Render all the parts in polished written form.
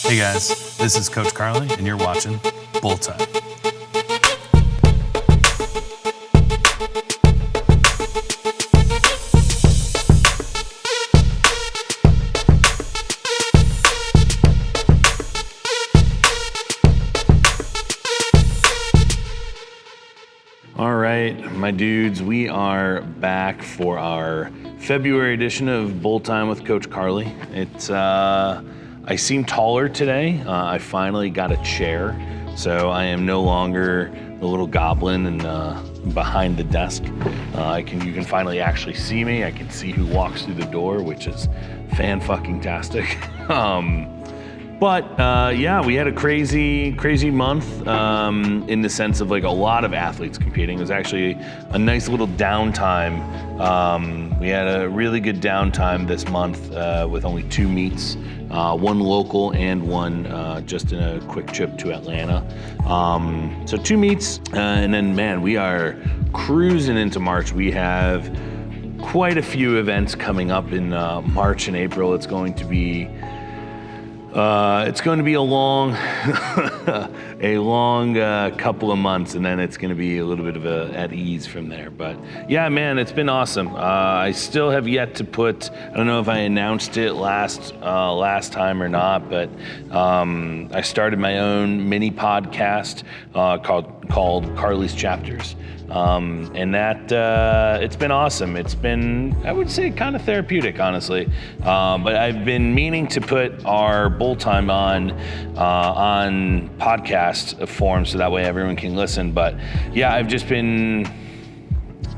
Hey guys, this is Coach Carly, and you're watching Bull Time. All right, my dudes, we are back for our February edition of Bull Time with Coach Carly. I seem taller today. I finally got a chair, so I am no longer the little goblin and behind the desk. You can finally actually see me. I can see who walks through the door, which is fan-fucking-tastic. Yeah, we had a crazy month in the sense of like a lot of athletes competing. It was actually a nice little downtime. We had a really good downtime this month with only 2 meets, one local and one just in a quick trip to Atlanta. So 2 meets, and then man, we are cruising into March. We have quite a few events coming up in March and April. It's going to be a long, couple of months, and then it's going to be a little bit of at ease from there. But yeah, man, it's been awesome. I still have yet to put. I don't know if I announced it last time or not, but I started my own mini podcast called Carly's Chapters. And that it's been awesome. It's been, I would say, kind of therapeutic, honestly. But I've been meaning to put our Bull Time on podcast form so that way everyone can listen. But yeah, I've just been,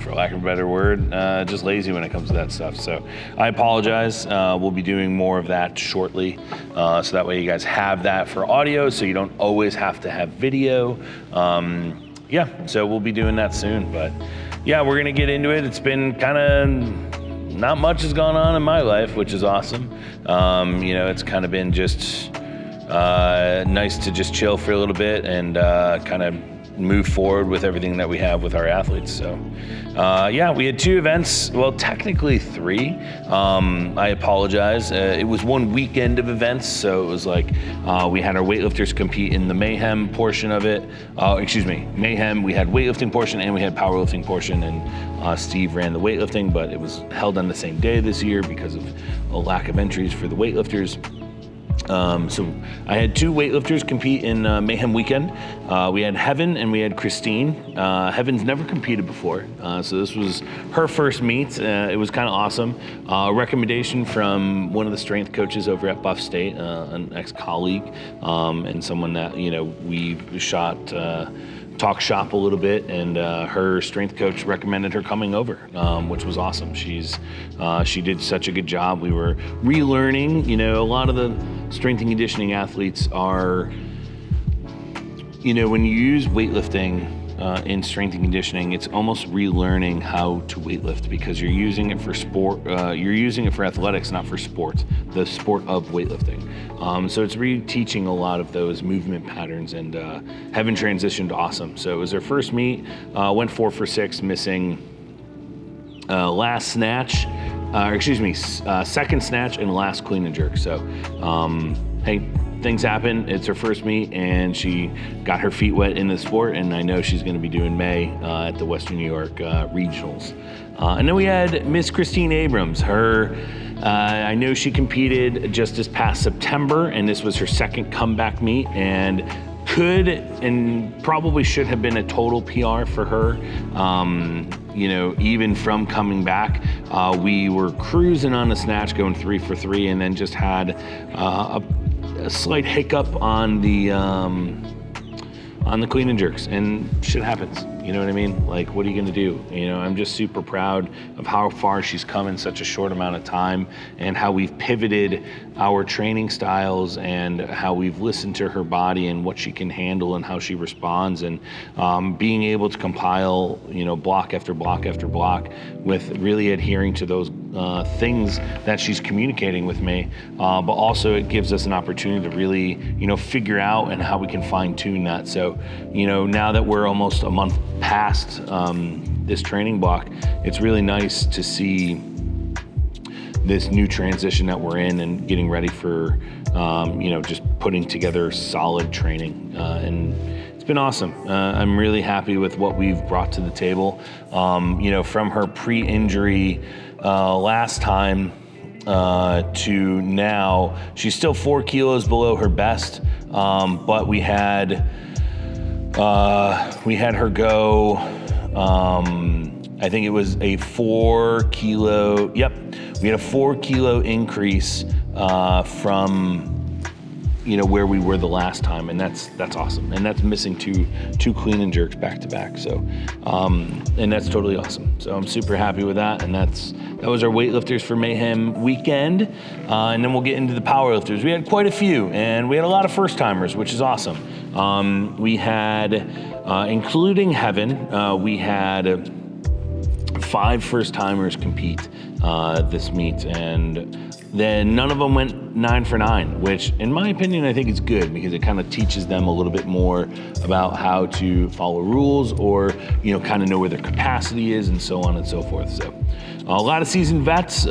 for lack of a better word, just lazy when it comes to that stuff. So I apologize. We'll be doing more of that shortly. So that way you guys have that for audio, so you don't always have to have video. Yeah, so we'll be doing that soon. But yeah, we're gonna get into it. It's been kind of, not much has gone on in my life, which is awesome. It's kind of been just nice to just chill for a little bit and kind of move forward with everything that we have with our athletes. So yeah, we had 2 events, well, technically 3. I apologize. It was one weekend of events, so it was like we had our weightlifters compete in the Mayhem portion of it. Mayhem, we had weightlifting portion and we had powerlifting portion, and Steve ran the weightlifting, but it was held on the same day this year because of a lack of entries for the weightlifters. So I had 2 weightlifters compete in Mayhem weekend. We had Heaven and we had Christine. Heaven's never competed before, so this was her first meet. It was kind of awesome. Recommendation from one of the strength coaches over at Buff State, an ex-colleague, and someone that, we talk shop a little bit, and her strength coach recommended her coming over, which was awesome. She did such a good job. We were relearning, a lot of the strength and conditioning athletes are, when you use weightlifting in strength and conditioning, it's almost relearning how to weightlift because you're using it for sport. You're using it for athletics, not for sport, the sport of weightlifting. So it's re-teaching a lot of those movement patterns, and Heaven transitioned awesome. So it was her first meet, went 4 for 6, missing last snatch, second snatch and last clean and jerk. So, hey, things happen. It's her first meet, and she got her feet wet in the sport, and I know she's going to be doing May at the Western New York Regionals. And then we had Miss Christine Abrams. I know she competed just this past September, and this was her second comeback meet, and could and probably should have been a total PR for her. Even from coming back, we were cruising on the snatch, going 3 for 3, and then just had a slight hiccup on the clean and jerks, and shit happens. You know what I mean? Like, what are you gonna do? I'm just super proud of how far she's come in such a short amount of time, and how we've pivoted our training styles, and how we've listened to her body and what she can handle and how she responds, and being able to compile, block after block after block with really adhering to those things that she's communicating with me, but also it gives us an opportunity to really, figure out and how we can fine tune that. So, now that we're almost a month past this training block, it's really nice to see this new transition that we're in and getting ready for, just putting together solid training. And it's been awesome. I'm really happy with what we've brought to the table. From her pre-injury last time to now, she's still 4 kilos below her best, but we had her go, I think it was a 4 kilo, we had a 4 kilo increase from where we were the last time, and that's awesome. And that's missing two clean and jerks back to back. So, and that's totally awesome. So I'm super happy with that. And that was our weightlifters for Mayhem weekend. And then we'll get into the powerlifters. We had quite a few, and we had a lot of first timers, which is awesome. We had, including Heaven, we had 5 first timers compete this meet, and then none of them went 9 for 9, which in my opinion, I think is good because it kind of teaches them a little bit more about how to follow rules or, kind of know where their capacity is and so on and so forth. So a lot of seasoned vets,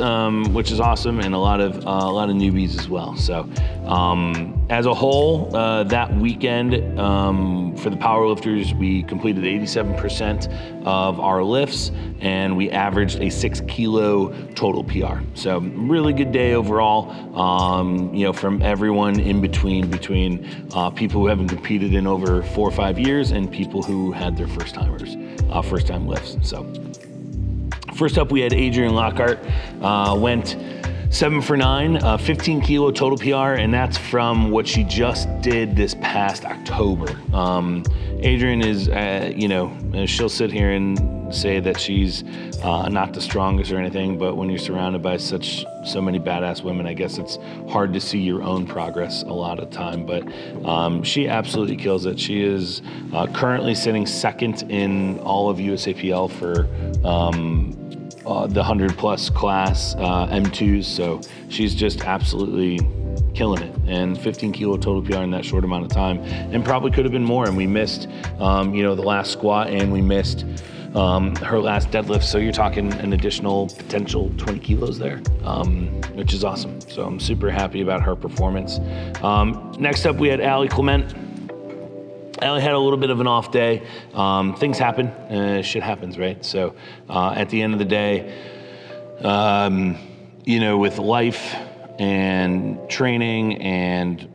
which is awesome, and a lot of newbies as well. So as a whole, that weekend for the powerlifters, we completed 87% of our lifts, and we averaged a 6 kilo total PR. So really good day overall. From everyone in between people who haven't competed in over 4 or 5 years and people who had their first time lifts. So first up, we had Adrienne Lockhart, went 7 for 9, 15 kilo total PR, and that's from what she just did this past October. Adrienne is, she'll sit here and say that she's not the strongest or anything, but when you're surrounded by so many badass women, I guess it's hard to see your own progress a lot of time, but she absolutely kills it. She is currently sitting second in all of USAPL for the 100 plus class M2s, so she's just absolutely killing it, and 15 kilo total PR in that short amount of time, and probably could have been more. And we missed the last squat, and we missed her last deadlift, so you're talking an additional potential 20 kilos there, which is awesome. So I'm super happy about her performance. Next up, we had Allie Clement. Allie had a little bit of an off day. Things happen, shit happens, right? So at the end of the day, with life and training and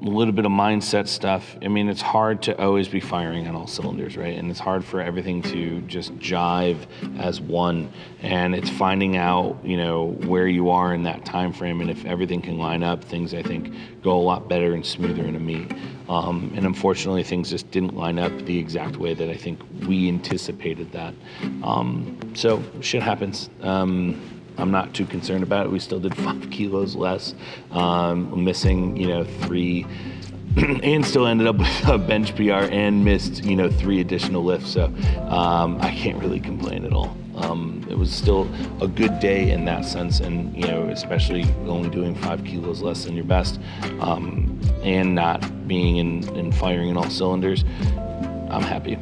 a little bit of mindset stuff, I mean, it's hard to always be firing on all cylinders, right? And it's hard for everything to just jive as one. And it's finding out, where you are in that time frame, and if everything can line up, things, I think, go a lot better and smoother in a meet. And unfortunately, things just didn't line up the exact way that I think we anticipated that. So shit happens. I'm not too concerned about it. We still did 5 kilos less, missing, 3, and still ended up with a bench PR and missed, 3 additional lifts. So I can't really complain at all. It was still a good day in that sense, and especially only doing 5 kilos less than your best, and not being in firing in all cylinders. I'm happy.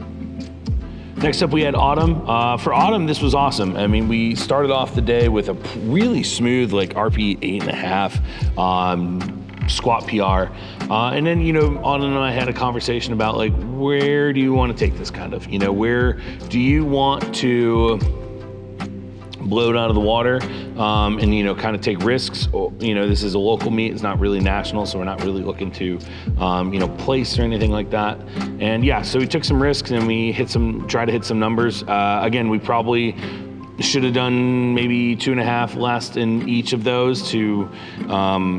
Next up, we had Autumn. For Autumn, this was awesome. I mean, we started off the day with a really smooth, RP 8.5 squat PR. And then, Autumn and I had a conversation about, where do you want to take this kind of? Where do you want to blow it out of the water and kind of take risks? This is a local meet, it's not really national, so we're not really looking to place or anything like that. And so we took some risks and we tried to hit some numbers. Again, we probably should have done maybe 2.5 less in each of those to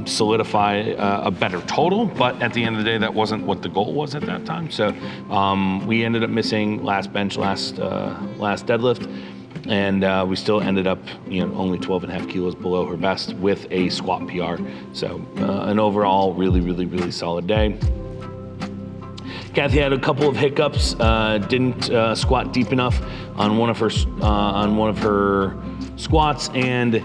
solidify a better total, but at the end of the day, that wasn't what the goal was at that time. So we ended up missing last bench, last deadlift, and we still ended up only 12.5 kilos below her best with a squat PR. So an overall really, really, really solid day. Kathy had a couple of hiccups, didn't squat deep enough on one of her squats, and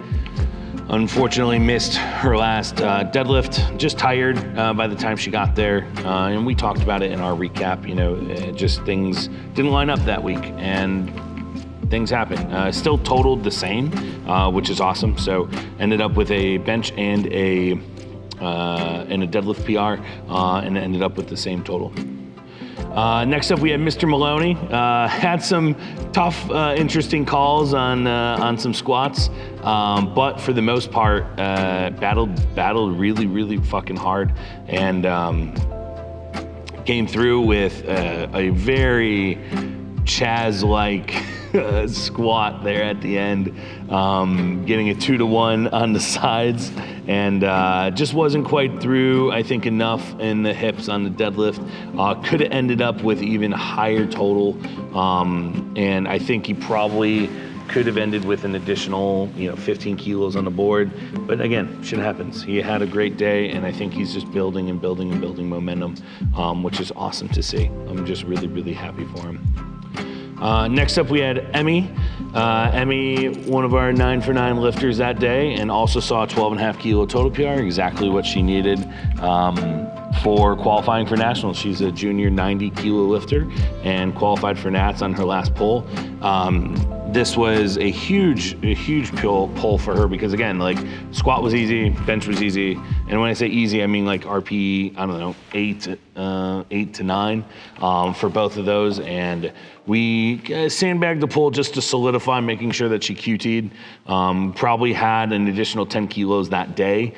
unfortunately missed her last deadlift. Just tired by the time she got there, and we talked about it in our recap. Just things didn't line up that week, and things happen. Still totaled the same, which is awesome. So ended up with a bench and a deadlift PR, and ended up with the same total. Next up, we had Mr. Maloney. Had some tough, interesting calls on some squats, but for the most part, battled really, really fucking hard, and came through with a very Chaz-like squat there at the end, getting a 2-to-1 on the sides, and just wasn't quite through, I think, enough in the hips on the deadlift. Could have ended up with even higher total, and I think he probably could have ended with an additional 15 kilos on the board, but again, shit happens. He had a great day, and I think he's just building and building and building momentum, which is awesome to see. I'm just really, really happy for him. Next up, we had Emmy. Emmy, one of our 9 for 9 lifters that day, and also saw a 12.5 kilo total PR, exactly what she needed for qualifying for nationals. She's a junior 90 kilo lifter and qualified for Nats on her last pull. This was a huge pull for her because, again, like, squat was easy, bench was easy, and when I say easy, I mean like RP, I don't know, 8 to 9 for both of those, and we sandbagged the pull just to solidify, making sure that she QT'd. Probably had an additional 10 kilos that day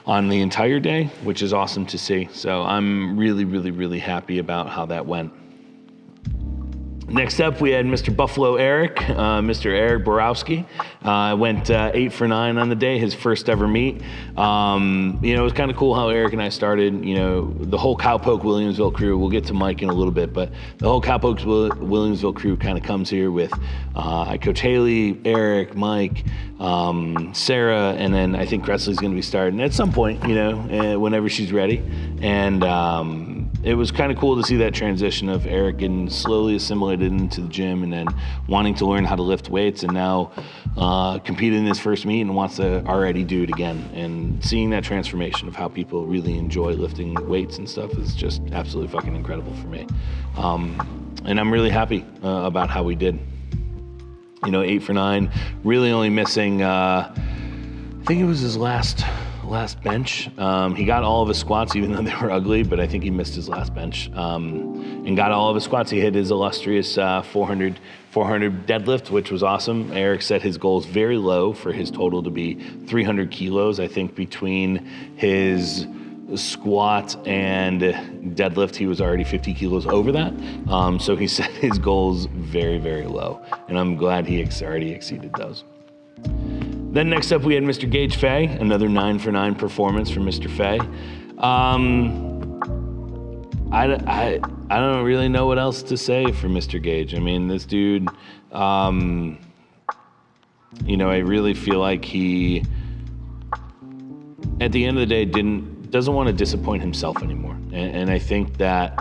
on the entire day, which is awesome to see. So I'm really, really, really happy about how that went. Next up, we had Mr. Buffalo Eric, Mr. Eric Borowski. Went 8 for 9 on the day, his first ever meet. It was kind of cool how Eric and I started, the whole Cowpoke Williamsville crew. We'll get to Mike in a little bit, but the whole Cowpoke Williamsville crew kind of comes here with Coach Haley, Eric, Mike, Sarah, and then I think Cresley's going to be starting at some point, whenever she's ready. And it was kind of cool to see that transition of Eric getting slowly assimilated into the gym and then wanting to learn how to lift weights, and now competed in his first meet and wants to already do it again. And seeing that transformation of how people really enjoy lifting weights and stuff is just absolutely fucking incredible for me. And I'm really happy about how we did. 8 for 9, really only missing, I think it was his last bench. He got all of his squats, even though they were ugly, but I think he missed his last bench, and got all of his squats. He hit his illustrious 400 deadlift, which was awesome. Eric set his goals very low for his total to be 300 kilos. I think between his squat and deadlift, he was already 50 kilos over that. So he set his goals very, very low, and I'm glad he already exceeded those. Then next up, we had Mr. Gage Fay, another 9 for 9 performance from Mr. Fay. I don't really know what else to say for Mr. Gage. I mean, this dude, I really feel like he, at the end of the day, doesn't want to disappoint himself anymore. And I think that,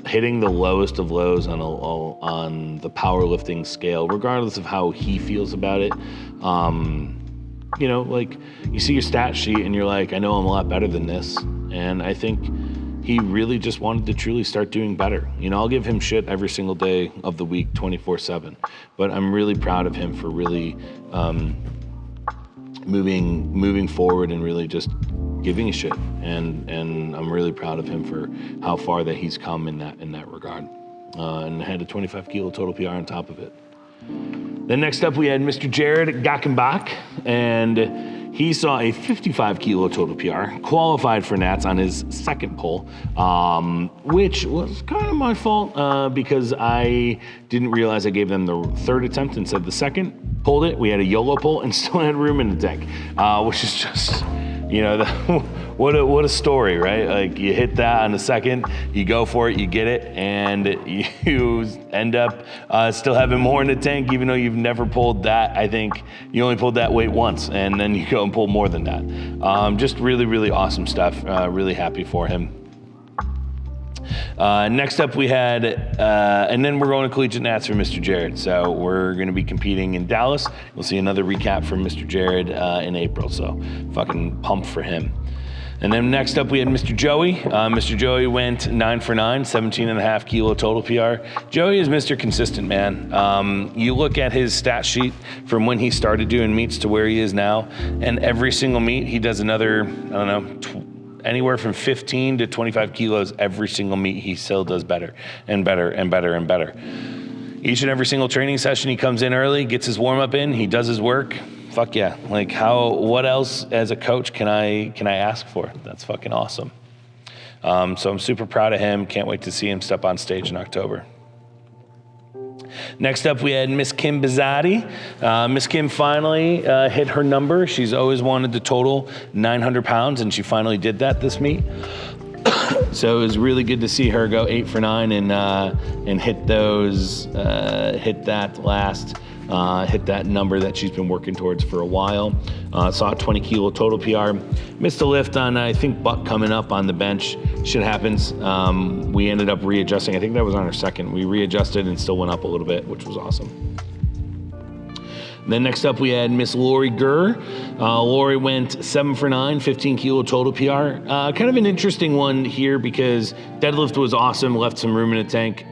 hitting the lowest of lows on the powerlifting scale, regardless of how he feels about it, you see your stat sheet and you're like, I know I'm a lot better than this. And I think he really just wanted to truly start doing better. I'll give him shit every single day of the week, 24/7, but I'm really proud of him for really moving forward and really just giving a shit, and I'm really proud of him for how far that he's come in that regard, and had a 25 kilo total PR on top of it. Then next up, we had Mr. Jared Gackenbach, and he saw a 55 kilo total PR, qualified for Nats on his second pull, which was kind of my fault because I didn't realize I gave them the third attempt instead of the second. Pulled it, we had a YOLO pull and still had room in the tank, which is just, what a story, right? Like, you hit that on the second, you go for it, you get it, and you end up still having more in the tank, even though you've never pulled that. I think you only pulled that weight once, and then you go and pull more than that. Just really, really awesome stuff. Really happy for him. Next up, we had, and then we're going to Collegiate Nats for Mr. Jared. So we're going to be competing in Dallas. You'll see another recap from Mr. Jared in April. So fucking pumped for him. And then next up, we had Mr. Joey. Mr. Joey went 9 for 9, 17.5 kilo total PR. Joey is Mr. Consistent, man. You look at his stat sheet from when he started doing meets to where he is now, and every single meet, he does another, I don't know, anywhere from 15 to 25 kilos every single meet. He still does better and better and better and better. Each and every single training session, he comes in early, gets his warm-up in, he does his work. Fuck yeah. Like what else as a coach can I ask for? That's fucking awesome. So I'm super proud of him. Can't wait to see him step on stage in October. Next up, we had Miss Kim Bizzotti. Miss Kim finally hit her number. She's always wanted to total 900 pounds, and she finally did that this meet. So it was really good to see her go 8 for 9 and hit that number that she's been working towards for a while. Saw a 20 kilo total PR. Missed a lift on, I think, butt coming up on the bench. Shit happens. We ended up readjusting. I think that was on her second. We readjusted and still went up a little bit, which was awesome. Then next up, we had Miss Lori Gurr. Lori went 7 for 9, 15 kilo total PR. Kind of an interesting one here because deadlift was awesome, left some room in the tank.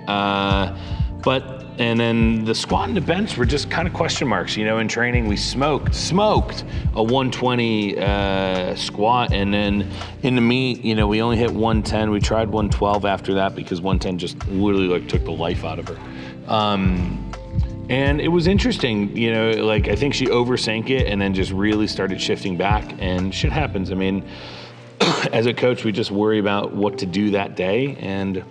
And then the squat and the bench were just kind of question marks. You know, in training, we smoked a 120 squat. And then in the meet, you know, we only hit 110. We tried 112 after that because 110 just literally like took the life out of her. And it was interesting, you know, like I think she oversank it and then just really started shifting back, and shit happens. I mean, as a coach, we just worry about what to do that day, and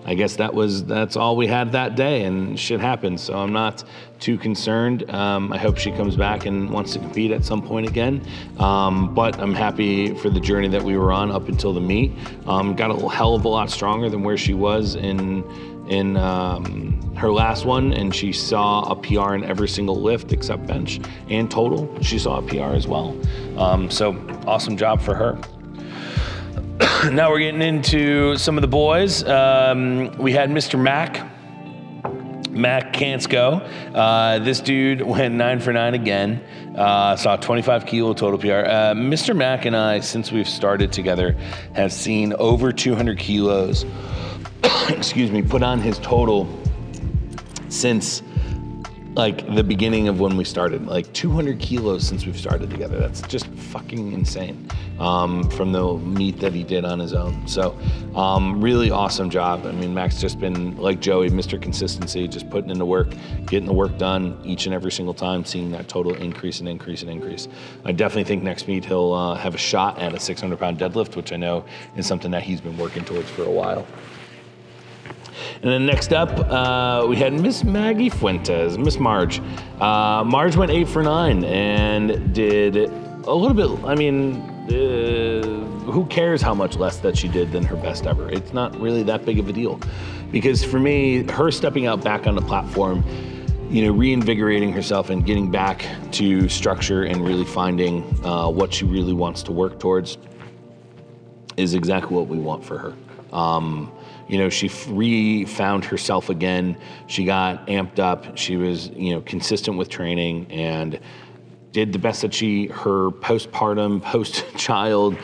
I guess that's all we had that day, and shit happens. So I'm not too concerned. I hope she comes back and wants to compete at some point again. But I'm happy for the journey that we were on up until the meet. Got a hell of a lot stronger than where she was in her last one, and she saw a PR in every single lift except bench and total. She saw a PR as well. So awesome job for her. Now we're getting into some of the boys. We had Mr. Mac Kansko. This dude went 9 for 9 again. Saw 25 kilo total PR. Mr. Mac and I, since we've started together, have seen over 200 kilos put on his total since like the beginning of when we started. Like 200 kilos since we've started together. That's just fucking insane. From the meet that he did on his own. So really awesome job. I mean, Mac's just been like Joey, Mr. Consistency, just putting in the work, getting the work done each and every single time, seeing that total increase and increase and increase. I definitely think next meet he'll have a shot at a 600-pound deadlift, which I know is something that he's been working towards for a while. And then next up, we had Miss Maggie Fuentes, Miss Marge. Marge went 8 for 9 and did a little bit, I mean, who cares how much less that she did than her best ever? It's not really that big of a deal. Because for me, her stepping out back on the platform, you know, reinvigorating herself and getting back to structure and really finding what she really wants to work towards is exactly what we want for her. You know, she re-found herself again. She got amped up. She was, you know, consistent with training and did the best that her postpartum, post-child,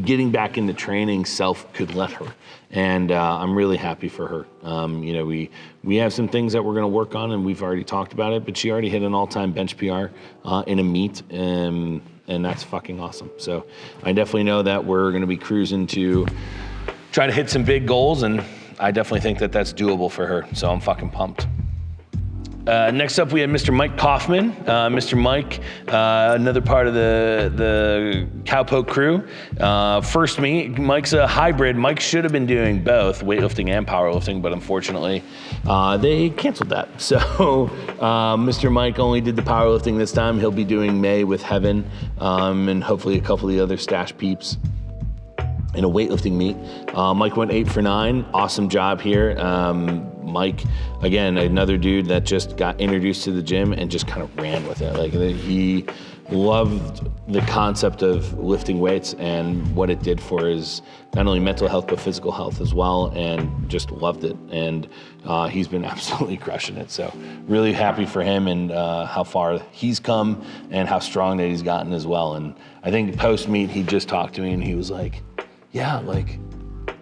getting back into training self could let her. And I'm really happy for her. You know, we have some things that we're gonna work on, and we've already talked about it, but she already hit an all-time bench PR in a meet, and that's fucking awesome. So I definitely know that we're gonna be cruising to try to hit some big goals, and I definitely think that that's doable for her, so I'm fucking pumped. Next up, we had Mr. Mike Kaufman. Mr. Mike, another part of the Cowpoke crew. First meet, Mike's a hybrid. Mike should have been doing both weightlifting and powerlifting, but unfortunately, they canceled that. So Mr. Mike only did the powerlifting this time. He'll be doing May with Heaven, and hopefully a couple of the other stash peeps in a weightlifting meet. Mike went 8 for 9. Awesome job here. Mike, again, another dude that just got introduced to the gym and just kind of ran with it. Like he loved the concept of lifting weights and what it did for his not only mental health but physical health as well, and just loved it. And he's been absolutely crushing it. So really happy for him and how far he's come and how strong that he's gotten as well. And I think post meet he just talked to me and he was like, yeah, like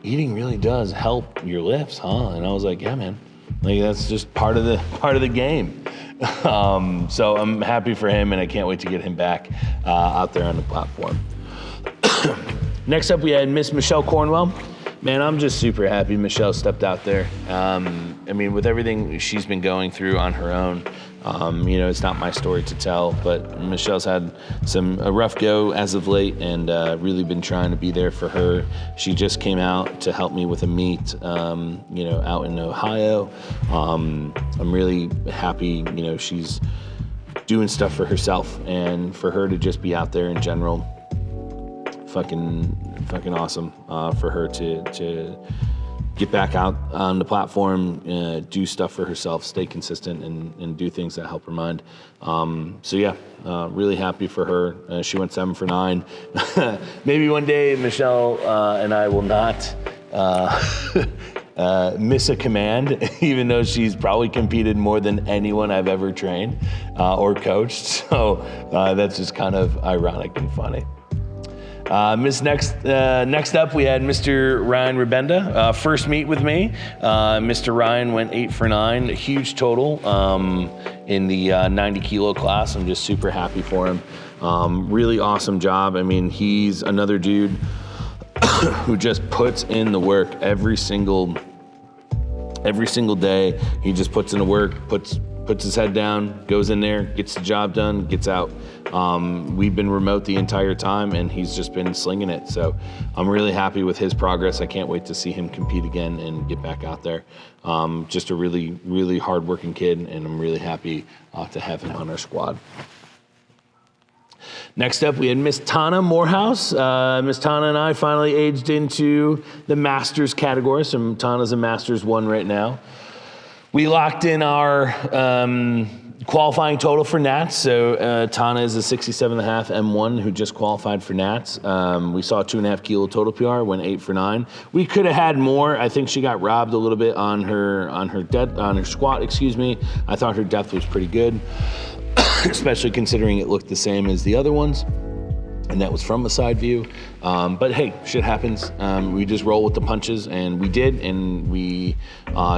eating really does help your lifts, huh? And I was like, yeah, man, like that's just part of the game. So I'm happy for him, and I can't wait to get him back out there on the platform. Next up, we had Miss Michelle Cornwell. Man, I'm just super happy Michelle stepped out there. I mean, with everything she's been going through on her own, it's not my story to tell, but Michelle's had a rough go as of late, and really been trying to be there for her. She just came out to help me with a meet, out in Ohio. I'm really happy, she's doing stuff for herself, and for her to just be out there in general, fucking awesome for her to get back out on the platform, do stuff for herself, stay consistent, and do things that help her mind. Really happy for her. She went 7 for 9. Maybe one day Michelle and I will not miss a command, even though she's probably competed more than anyone I've ever trained or coached. So that's just kind of ironic and funny. Next up, we had Mr. Ryan Rabenda, first meet with me. Mr. Ryan went 8 for 9, a huge total in the 90 kilo class. I'm just super happy for him. Really awesome job. I mean, he's another dude who just puts in the work every single day. He just puts in the work, puts his head down, goes in there, gets the job done, gets out. We've been remote the entire time, and he's just been slinging it. So I'm really happy with his progress. I can't wait to see him compete again and get back out there. Just a really, really hardworking kid, and I'm really happy to have him on our squad. Next up, we had Miss Tana Morehouse. Miss Tana and I finally aged into the Masters category. So Tana's a Masters 1 right now. We locked in our qualifying total for Nats. So Tana is a 67.5 M1 who just qualified for Nats. We saw a 2.5 kilo total PR, went 8 for 9. We could have had more. I think she got robbed a little bit on her squat. I thought her depth was pretty good, especially considering it looked the same as the other ones, and that was from a side view. But hey, shit happens. We just roll with the punches, and we did, and we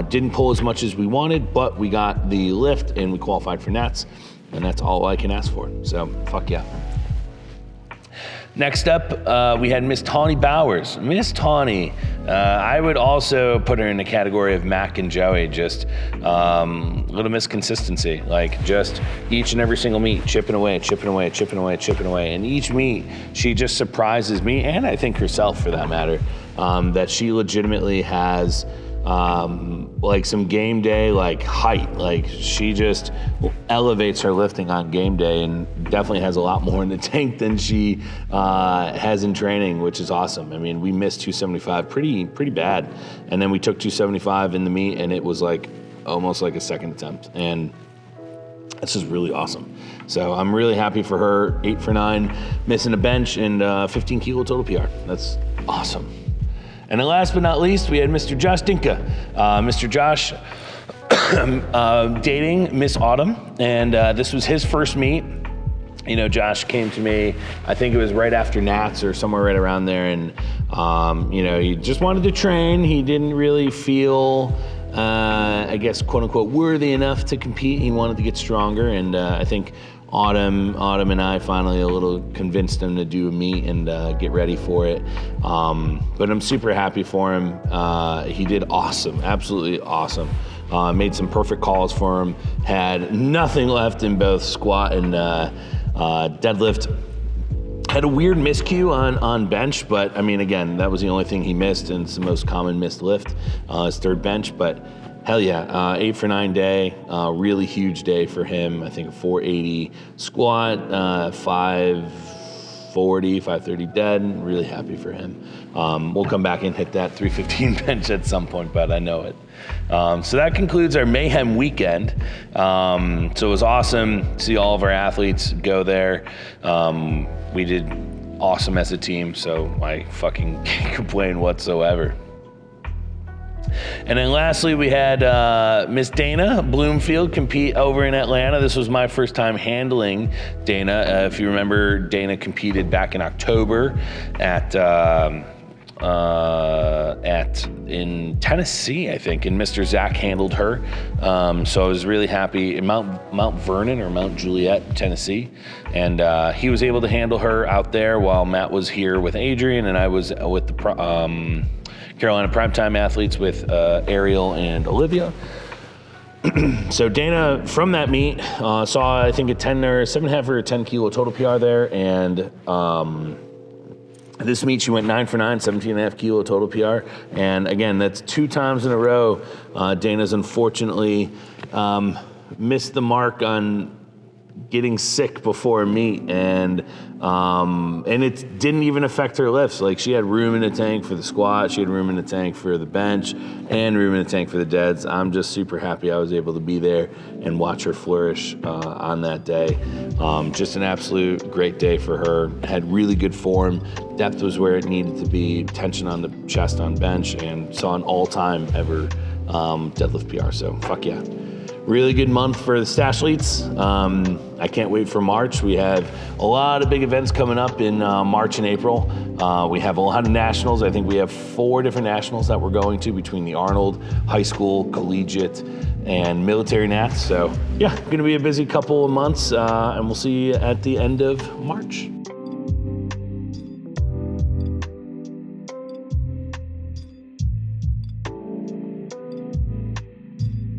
didn't pull as much as we wanted, but we got the lift and we qualified for Nats, and that's all I can ask for. So fuck yeah. Next up, we had Miss Tawny Bowers. Miss Tawny, I would also put her in the category of Mac and Joey, just little misconsistency, like just each and every single meet, chipping away. And each meet, she just surprises me, and I think herself for that matter, that she legitimately has like some game day like height. Like she just elevates her lifting on game day, and definitely has a lot more in the tank than she has in training, which is awesome. I mean, we missed 275 pretty bad, and then we took 275 in the meet, and it was like almost like a second attempt, and that's just really awesome. So I'm really happy for her. 8 for 9, missing a bench, and 15 kilo total PR. That's awesome. And then last but not least, we had Mr. Josh Dinka. Mr. Josh dating Miss Autumn, and this was his first meet. You know, Josh came to me, I think it was right after Nats or somewhere right around there, and he just wanted to train. He didn't really feel, I guess, quote unquote, worthy enough to compete. He wanted to get stronger, and I think Autumn and I finally a little convinced him to do a meet and get ready for it. But I'm super happy for him. He did awesome, absolutely awesome. Made some perfect calls for him. Had nothing left in both squat and deadlift. Had a weird miscue on bench, but I mean, again, that was the only thing he missed, and it's the most common missed lift, his third bench. But hell yeah, 8 for 9 day, really huge day for him. I think 480 squat, 5 540, 530 dead. Really happy for him. We'll come back and hit that 315 bench at some point, but I know it. So that concludes our Mayhem weekend. So it was awesome to see all of our athletes go there. We did awesome as a team, so I fucking can't complain whatsoever. And then lastly, we had Miss Dana Bloomfield compete over in Atlanta. This was my first time handling Dana. If you remember, Dana competed back in October in Tennessee, I think, and Mr. Zach handled her. So I was really happy in Mount Vernon or Mount Juliet, Tennessee. And he was able to handle her out there while Matt was here with Adrian, and I was with the Carolina Primetime athletes with Ariel and Olivia. So Dana, from that meet, saw, I think, a 7.5 or a 10 kilo total PR there. And this meet, she went 9 for 9, 17.5 kilo total PR. And again, that's 2 times in a row. Dana's unfortunately missed the mark on getting sick before a meet, and it didn't even affect her lifts. Like, she had room in the tank for the squat, she had room in the tank for the bench, and room in the tank for the deads. I'm just super happy I was able to be there and watch her flourish on that day. Just an absolute great day for her. Had really good form. Depth was where it needed to be. Tension on the chest on bench, and saw an all-time ever deadlift PR. So fuck yeah. Really good month for the Stashleets. I can't wait for March. We have a lot of big events coming up in March and April. We have a lot of nationals. I think we have 4 different nationals that we're going to between the Arnold, high school, collegiate, and military nats. So yeah, gonna be a busy couple of months, and we'll see you at the end of March.